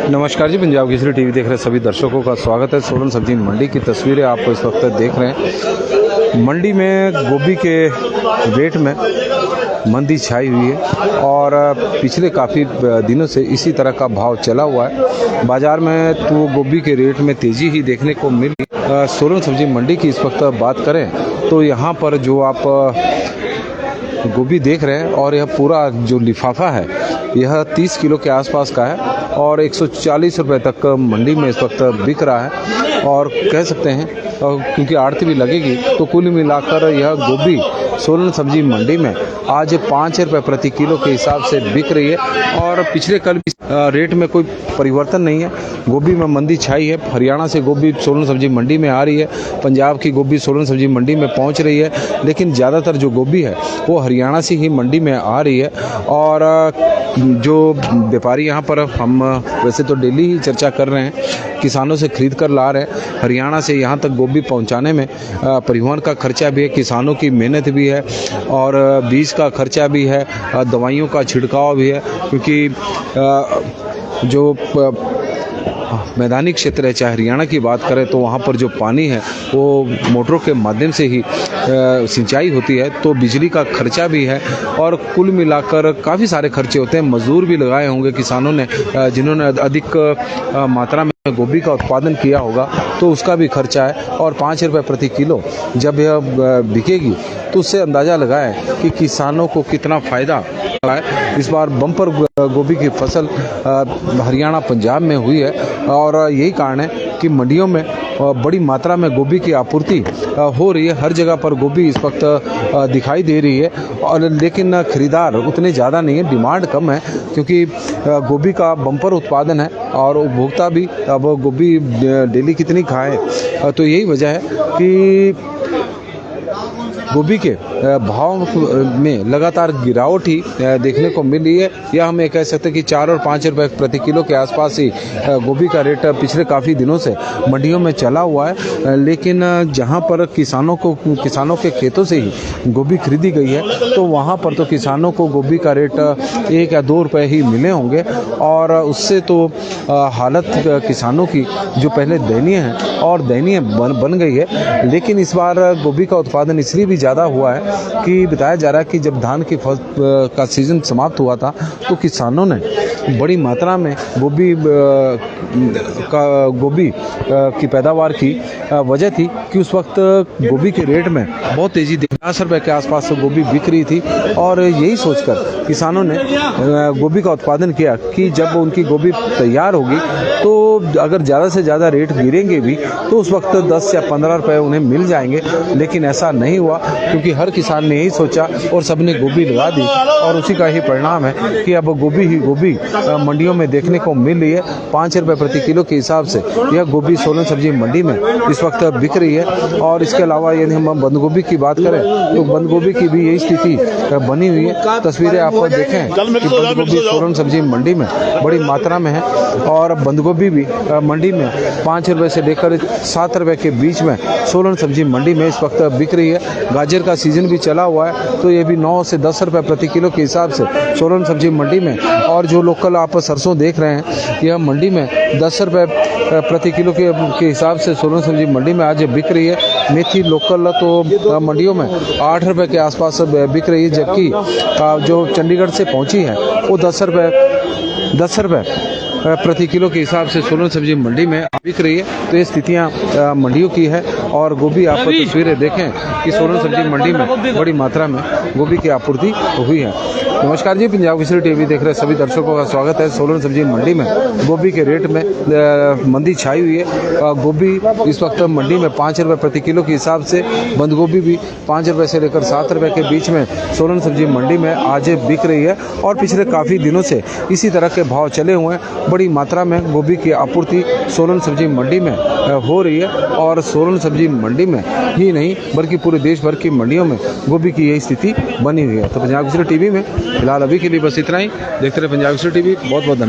नमस्कार जी, पंजाब केसरी टीवी देख रहे सभी दर्शकों का स्वागत है। सोलन सब्जी मंडी की तस्वीरें आपको इस वक्त देख रहे हैं। मंडी में गोभी के रेट में मंदी छाई हुई है और पिछले काफ़ी दिनों से इसी तरह का भाव चला हुआ है। बाज़ार में तो गोभी के रेट में तेज़ी ही देखने को मिली। सोलन सब्जी मंडी की इस वक्त बात करें तो यहाँ पर जो आप गोभी देख रहे हैं और यह पूरा जो लिफाफा है यह 30 किलो के आसपास का है और 140 रुपये तक मंडी में इस वक्त बिक रहा है। और कह सकते हैं क्योंकि आड़ती भी लगेगी तो कुल मिलाकर यह गोभी सोलन सब्जी मंडी में आज 5 रुपये प्रति किलो के हिसाब से बिक रही है और पिछले कल भी रेट में कोई परिवर्तन नहीं है। गोभी में मंदी छाई है। हरियाणा से गोभी सोलन सब्जी मंडी में आ रही है, पंजाब की गोभी सोलन सब्जी मंडी में पहुंच रही है, लेकिन ज़्यादातर जो गोभी है वो हरियाणा से ही मंडी में आ रही है। और जो व्यापारी यहाँ पर हम वैसे तो डेली ही चर्चा कर रहे हैं, किसानों से खरीद कर ला रहे हैं। हरियाणा से यहाँ तक गोभी पहुँचाने में परिवहन का खर्चा भी है, किसानों की मेहनत भी है और बीज का खर्चा भी है, दवाइयों का छिड़काव भी है, क्योंकि जो मैदानी क्षेत्र है, चाहे हरियाणा की बात करें तो वहाँ पर जो पानी है वो मोटरों के माध्यम से ही सिंचाई होती है, तो बिजली का खर्चा भी है और कुल मिलाकर काफ़ी सारे खर्चे होते हैं। मजदूर भी लगाए होंगे किसानों ने, जिन्होंने अधिक मात्रा में गोभी का उत्पादन किया होगा तो उसका भी खर्चा है। और 5 रुपये प्रति किलो जब यह बिकेगी तो उससे अंदाज़ा लगाएं कि किसानों को कितना फ़ायदा है। इस बार बम्पर गोभी की फसल हरियाणा पंजाब में हुई है और यही कारण है कि मंडियों में बड़ी मात्रा में गोभी की आपूर्ति हो रही है। हर जगह पर गोभी इस वक्त दिखाई दे रही है और लेकिन खरीदार उतने ज़्यादा नहीं है, डिमांड कम है, क्योंकि गोभी का बम्पर उत्पादन है और उपभोक्ता भी अब गोभी डेली कितनी खाएं, तो यही वजह है कि गोभी के भाव में लगातार गिरावट ही देखने को मिल रही है। या हम ये कह सकते हैं कि 4 और 5 रुपये प्रति किलो के आसपास ही गोभी का रेट पिछले काफ़ी दिनों से मंडियों में चला हुआ है। लेकिन जहां पर किसानों के खेतों से ही गोभी खरीदी गई है तो वहां पर तो किसानों को गोभी का रेट 1 या 2 रुपये ही मिले होंगे और उससे तो हालत किसानों की जो पहले दयनीय है और दयनीय बन गई है। लेकिन इस बार गोभी का उत्पादन इसलिए भी ज़्यादा हुआ है कि बताया जा रहा है कि जब धान की फसल का सीज़न समाप्त हुआ था तो किसानों ने बड़ी मात्रा में गोभी की पैदावार की वजह थी कि उस वक्त गोभी के रेट में बहुत तेज़ी 50 रुपये के आसपास गोभी बिक रही थी। और यही सोचकर किसानों ने गोभी का उत्पादन किया कि जब उनकी गोभी तैयार होगी तो अगर ज़्यादा से ज़्यादा रेट गिरेंगे भी तो उस वक्त 10 या 15 रुपये उन्हें मिल जाएंगे। लेकिन ऐसा नहीं हुआ, क्योंकि हर किसान ने यही सोचा और सबने गोभी लगा दी और उसी का ही परिणाम है कि अब गोभी ही गोभी मंडियों में देखने को मिल रही है। 5 रुपये प्रति किलो के हिसाब से यह गोभी सोलन सब्जी मंडी में इस वक्त बिक रही है। और इसके अलावा यदि हम बंद गोभी की बात करें तो बंद गोभी की भी यही स्थिति बनी हुई है। तस्वीरें आप देखें कि बंद गोभी सोलन सब्जी मंडी में बड़ी मात्रा में है और बंद गोभी भी मंडी में 5 रुपये से लेकर 7 रुपये के बीच में सोलन सब्जी मंडी में इस वक्त बिक रही है। गाजर का सीजन भी चला हुआ है तो ये भी 9 से 10 रुपये प्रति किलो के हिसाब से सोलन सब्जी मंडी में। और जो लोकल आप सरसों देख रहे हैं यह मंडी में 10 रुपये प्रति किलो के हिसाब से सोलन सब्जी मंडी में आज बिक रही है। मेथी लोकल तो मंडियों में 8 रुपये के आसपास बिक रही है, जबकि जो चंडीगढ़ से पहुंची है वो 10 रुपये प्रति किलो के हिसाब से सोलन सब्जी मंडी में बिक रही है। तो ये स्थितियाँ मंडियों की है। और गोभी आप तस्वीरें देखें कि सोलन सब्जी मंडी में बड़ी मात्रा में गोभी की आपूर्ति हुई है। नमस्कार जी, पंजाब केसरी टीवी देख रहे सभी दर्शकों का स्वागत है। सोलन सब्जी मंडी में गोभी के रेट में मंदी छाई हुई है। गोभी इस वक्त मंडी में 5 रुपये प्रति किलो के हिसाब से, बंद गोभी भी 5 रुपये से लेकर 7 रुपये के बीच में सोलन सब्जी मंडी में आज बिक रही है। और पिछले काफ़ी दिनों से इसी तरह के भाव चले हुए हैं। बड़ी मात्रा में गोभी की आपूर्ति सोलन सब्जी मंडी में हो रही है और सोलन सब्जी मंडी में ही नहीं बल्कि पूरे देश भर की मंडियों में गोभी की यही स्थिति बनी हुई है। तो पंजाब केसरी टीवी में फिलहाल अभी के लिए बस इतना ही। देखते रहे पंजाब केसरी टीवी। बहुत बहुत धन्यवाद।